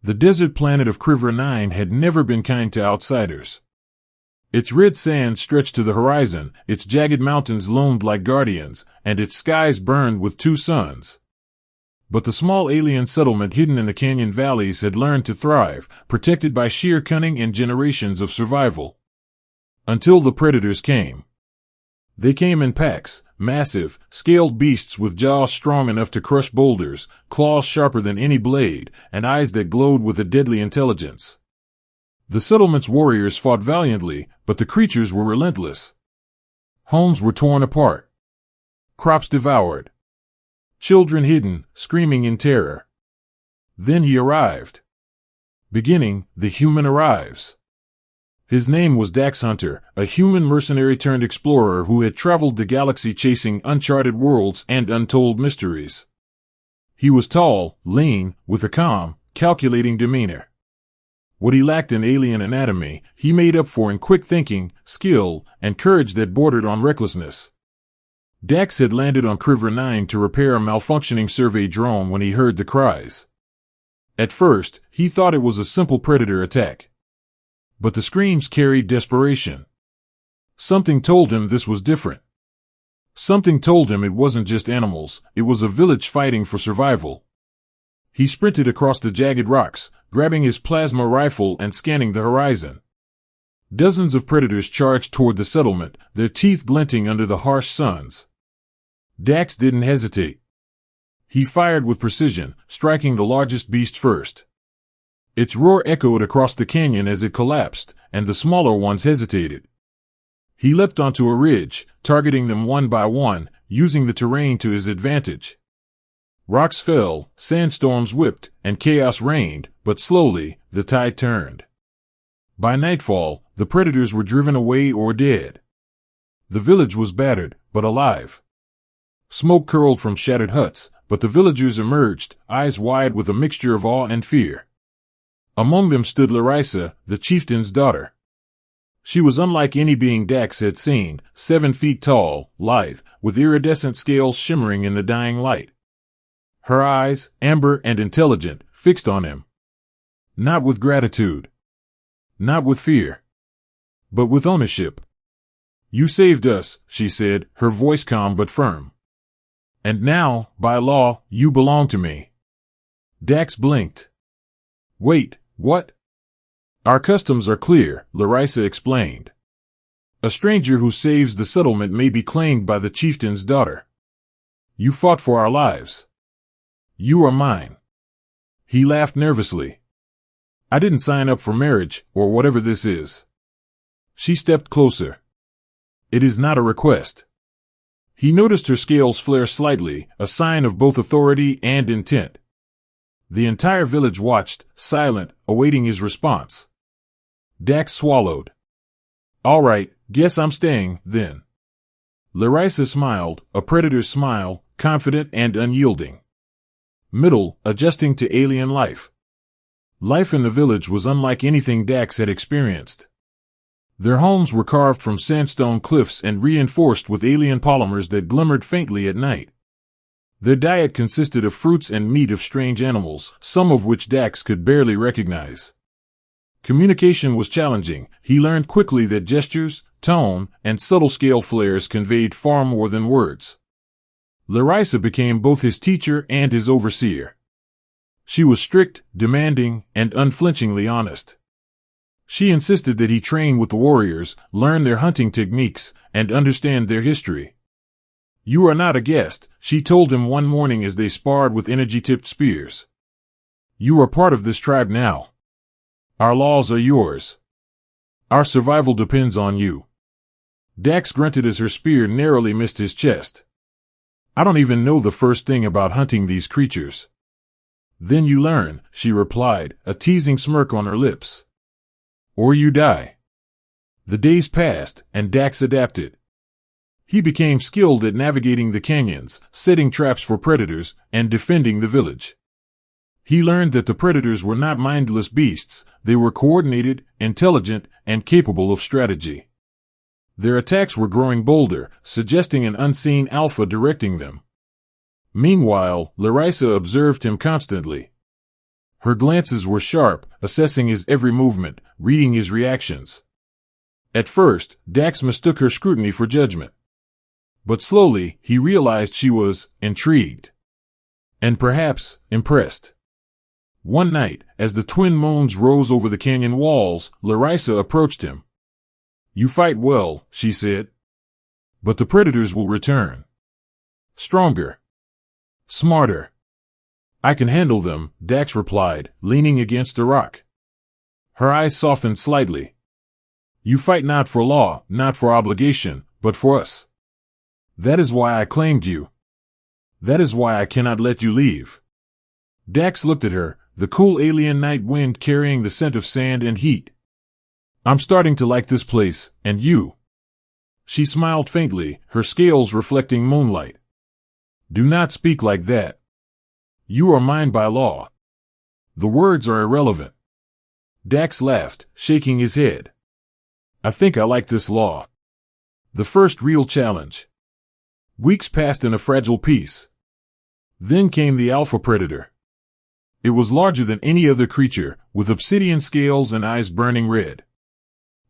The desert planet of Kriver 9 had never been kind to outsiders. Its red sand stretched to the horizon, its jagged mountains loomed like guardians, and its skies burned with two suns. But the small alien settlement hidden in the canyon valleys had learned to thrive, protected by sheer cunning and generations of survival. Until the predators came. They came in packs, massive, scaled beasts with jaws strong enough to crush boulders, claws sharper than any blade, and eyes that glowed with a deadly intelligence. The settlement's warriors fought valiantly, but the creatures were relentless. Homes were torn apart. Crops devoured. Children hidden, screaming in terror. Then he arrived. Beginning, the human arrives. His name was Dax Hunter, a human mercenary turned explorer who had traveled the galaxy chasing uncharted worlds and untold mysteries. He was tall, lean, with a calm, calculating demeanor. What he lacked in alien anatomy, he made up for in quick thinking, skill, and courage that bordered on recklessness. Dax had landed on Kriver 9 to repair a malfunctioning survey drone when he heard the cries. At first, he thought it was a simple predator attack. But the screams carried desperation. Something told him this was different. Something told him it wasn't just animals, it was a village fighting for survival. He sprinted across the jagged rocks, grabbing his plasma rifle and scanning the horizon. Dozens of predators charged toward the settlement, their teeth glinting under the harsh suns. Dax didn't hesitate. He fired with precision, striking the largest beast first. Its roar echoed across the canyon as it collapsed, and the smaller ones hesitated. He leapt onto a ridge, targeting them one by one, using the terrain to his advantage. Rocks fell, sandstorms whipped, and chaos reigned, but slowly, the tide turned. By nightfall, the predators were driven away or dead. The village was battered, but alive. Smoke curled from shattered huts, but the villagers emerged, eyes wide with a mixture of awe and fear. Among them stood Larissa, the chieftain's daughter. She was unlike any being Dax had seen, 7 feet tall, lithe, with iridescent scales shimmering in the dying light. Her eyes, amber and intelligent, fixed on him. Not with gratitude. Not with fear. But with ownership. "You saved us," she said, her voice calm but firm. "And now, by law, you belong to me." Dax blinked. "Wait, what?" "Our customs are clear," Larissa explained. "A stranger who saves the settlement may be claimed by the chieftain's daughter. You fought for our lives. You are mine." He laughed nervously. "I didn't sign up for marriage, or whatever this is." She stepped closer. "It is not a request." He noticed her scales flare slightly, a sign of both authority and intent. The entire village watched, silent, awaiting his response. Dax swallowed. "All right, guess I'm staying, then." Larissa smiled, a predator's smile, confident and unyielding. Middle, adjusting to alien life. Life in the village was unlike anything Dax had experienced. Their homes were carved from sandstone cliffs and reinforced with alien polymers that glimmered faintly at night. Their diet consisted of fruits and meat of strange animals, some of which Dax could barely recognize. Communication was challenging. He learned quickly that gestures, tone, and subtle scale flares conveyed far more than words. Larissa became both his teacher and his overseer. She was strict, demanding, and unflinchingly honest. She insisted that he train with the warriors, learn their hunting techniques, and understand their history. "You are not a guest," she told him one morning as they sparred with energy-tipped spears. "You are part of this tribe now. Our laws are yours. Our survival depends on you." Dax grunted as her spear narrowly missed his chest. "I don't even know the first thing about hunting these creatures." "Then you learn," she replied, a teasing smirk on her lips. "Or you die." The days passed, and Dax adapted. He became skilled at navigating the canyons, setting traps for predators, and defending the village. He learned that the predators were not mindless beasts, they were coordinated, intelligent, and capable of strategy. Their attacks were growing bolder, suggesting an unseen alpha directing them. Meanwhile, Larissa observed him constantly. Her glances were sharp, assessing his every movement, reading his reactions. At first, Dax mistook her scrutiny for judgment. But slowly, he realized she was intrigued. And perhaps impressed. One night, as the twin moons rose over the canyon walls, Larissa approached him. "You fight well," she said. "But the predators will return. Stronger. Smarter." "I can handle them," Dax replied, leaning against a rock. Her eyes softened slightly. "You fight not for law, not for obligation, but for us. That is why I claimed you. That is why I cannot let you leave." Dax looked at her, the cool alien night wind carrying the scent of sand and heat. "I'm starting to like this place, and you." She smiled faintly, her scales reflecting moonlight. "Do not speak like that. You are mine by law. The words are irrelevant." Dax laughed, shaking his head. "I think I like this law." The first real challenge. Weeks passed in a fragile peace. Then came the alpha predator. It was larger than any other creature, with obsidian scales and eyes burning red.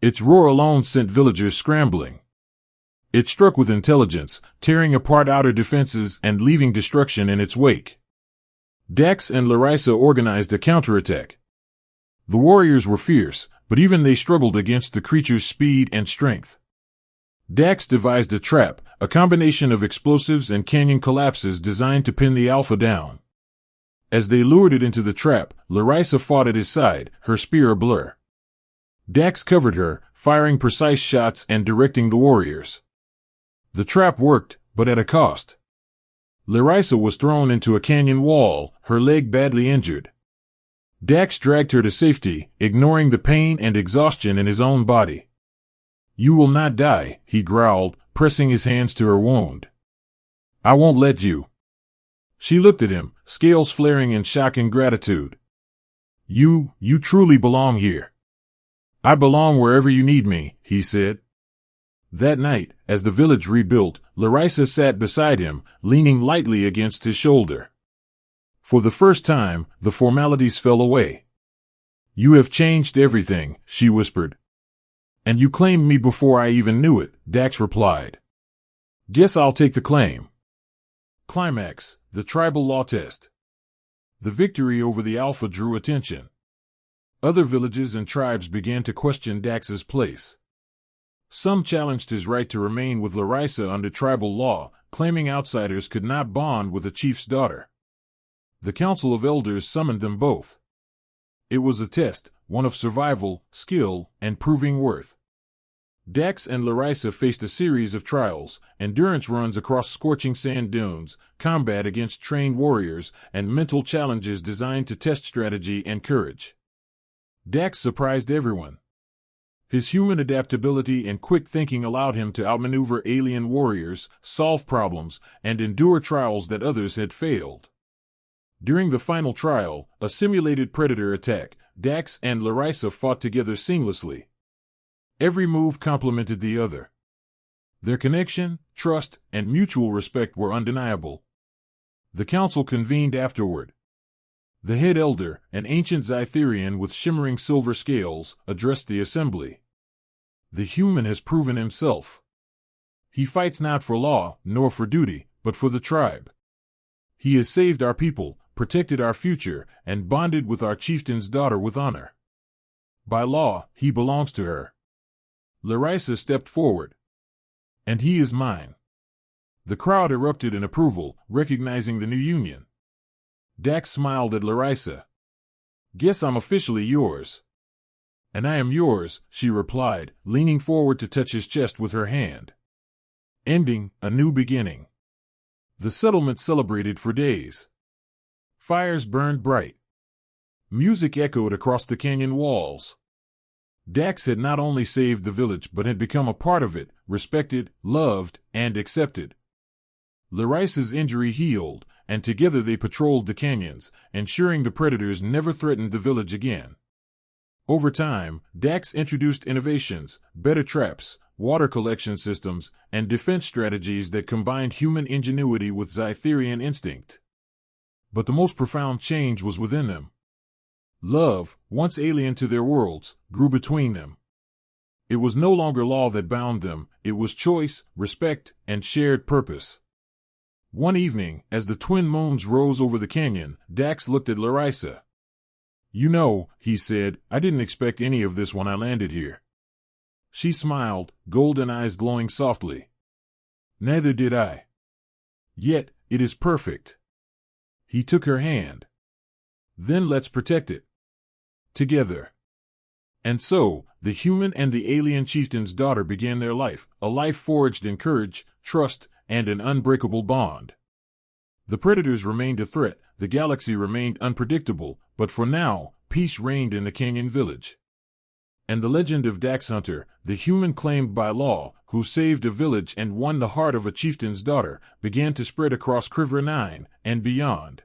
Its roar alone sent villagers scrambling. It struck with intelligence, tearing apart outer defenses and leaving destruction in its wake. Dax and Larissa organized a counterattack. The warriors were fierce, but even they struggled against the creature's speed and strength. Dax devised a trap, a combination of explosives and canyon collapses designed to pin the alpha down. As they lured it into the trap, Larissa fought at his side, her spear a blur. Dax covered her, firing precise shots and directing the warriors. The trap worked, but at a cost. Larissa was thrown into a canyon wall, her leg badly injured. Dax dragged her to safety, ignoring the pain and exhaustion in his own body. "You will not die," he growled, pressing his hands to her wound. "I won't let you." She looked at him, scales flaring in shock and gratitude. You truly belong here." "I belong wherever you need me," he said. That night, as the village rebuilt, Larissa sat beside him, leaning lightly against his shoulder. For the first time, the formalities fell away. "You have changed everything," she whispered. "And you claimed me before I even knew it," Dax replied. "Guess I'll take the claim." Climax, the tribal law test. The victory over the Alpha drew attention. Other villages and tribes began to question Dax's place. Some challenged his right to remain with Larissa under tribal law, claiming outsiders could not bond with a chief's daughter. The Council of Elders summoned them both. It was a test, one of survival, skill, and proving worth. Dax and Larissa faced a series of trials, endurance runs across scorching sand dunes, combat against trained warriors, and mental challenges designed to test strategy and courage. Dax surprised everyone. His human adaptability and quick thinking allowed him to outmaneuver alien warriors, solve problems, and endure trials that others had failed. During the final trial, a simulated predator attack, Dax and Larissa fought together seamlessly. Every move complemented the other. Their connection, trust, and mutual respect were undeniable. The council convened afterward. The head elder, an ancient Zytherian with shimmering silver scales, addressed the assembly. "The human has proven himself. He fights not for law, nor for duty, but for the tribe. He has saved our people, protected our future, and bonded with our chieftain's daughter with honor. By law, he belongs to her." Larissa stepped forward. "And he is mine." The crowd erupted in approval, recognizing the new union. Dax smiled at Larissa. "Guess I'm officially yours." "And I am yours," she replied, leaning forward to touch his chest with her hand. Ending, a new beginning. The settlement celebrated for days. Fires burned bright. Music echoed across the canyon walls. Dax had not only saved the village but had become a part of it, respected, loved, and accepted. Larissa's injury healed, and together they patrolled the canyons, ensuring the predators never threatened the village again. Over time, Dax introduced innovations, better traps, water collection systems, and defense strategies that combined human ingenuity with Zytherian instinct. But the most profound change was within them. Love, once alien to their worlds, grew between them. It was no longer law that bound them, it was choice, respect, and shared purpose. One evening, as the twin moons rose over the canyon, Dax looked at Larissa. "You know," he said, "I didn't expect any of this when I landed here." She smiled, golden eyes glowing softly. "Neither did I. Yet, it is perfect." He took her hand. "Then let's protect it. Together." And so, the human and the alien chieftain's daughter began their life, a life forged in courage, trust, and an unbreakable bond. The predators remained a threat, the galaxy remained unpredictable, but for now, peace reigned in the canyon village. And the legend of Dax Hunter, the human claimed by law, who saved a village and won the heart of a chieftain's daughter, began to spread across Krivra 9 and beyond.